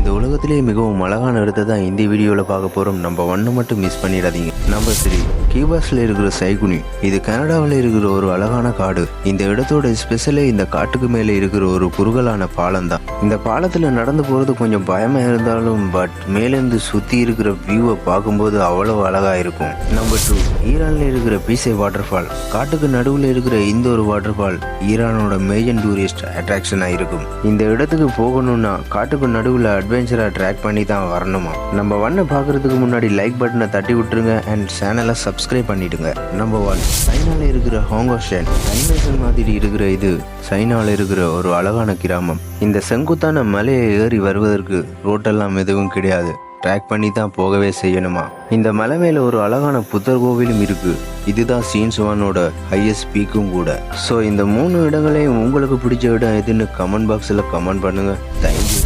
இந்த உலகத்திலேயே மிகவும் அழகான இடத்தை தான் இந்த வீடியோவில் பார்க்க போகிறோம். நம்ம ஒன்று மட்டும் மிஸ் பண்ணிடாதீங்க. நம்பர் 3, கியூபாஸில் இருக்கிற சைகுனி. இது கனடாவில் இருக்கிற ஒரு அழகான காடு. இந்த இடத்தோட ஸ்பெஷலே இந்த காட்டுக்கு மேலே இருக்கிற ஒரு குறுகலான பாலம் தான். இந்த பாலத்தில் நடந்து போகிறது கொஞ்சம் பயமாக இருந்தாலும் மேலேருந்து சுற்றி இருக்கிற வியூவை பார்க்கும்போது அவ்வளவு அழகாக இருக்கும். நம்பர் 2, ஈரானில் இருக்கிற பீசே வாட்டர் ஃபால். காட்டுக்கு நடுவில் இருக்கிற இந்த ஒரு வாட்டர் ஃபால் ஈரானோட மேஜர் டூரிஸ்ட் அட்ராக்ஷனாக இருக்கும். இந்த இடத்துக்கு போகணும்னா காட்டுக்கு நடுவில் அட்வென்ச்சராக ட்ராக் பண்ணி தான் வரணுமா. நம்ம வண்ண பார்க்கறதுக்கு முன்னாடி லைக் பட்டனை தட்டி விட்டுருங்க அண்ட் சேனலை சப்ஸ்கிரைப் பண்ணிடுங்க. நம்பர் 1, சைனாவில் இருக்கிற ஹாங்கோஷன். அனிமேஷன் மாதிரி இருக்கிற இது சைனாவில் இருக்கிற ஒரு அழகான கிராமம். இந்த செங்குத்தான மலையை ஏறி வருவதற்கு ரோட்டெல்லாம் எதுவும் கிடையாது. ட்ராக் பண்ணி தான் போகவே செய்யணுமா. இந்த மலை மேல ஒரு அழகான புத்தர் கோவிலும் இருக்கு. இதுதான் சீன்ஸ்வானோட ஹையஸ்ட் பீக்கும் கூட. ஸோ இந்த 3 இடங்களையும் உங்களுக்கு பிடிச்ச இடம் எதுன்னு கமெண்ட் பாக்ஸில் கமெண்ட் பண்ணுங்க. தேங்க்யூ.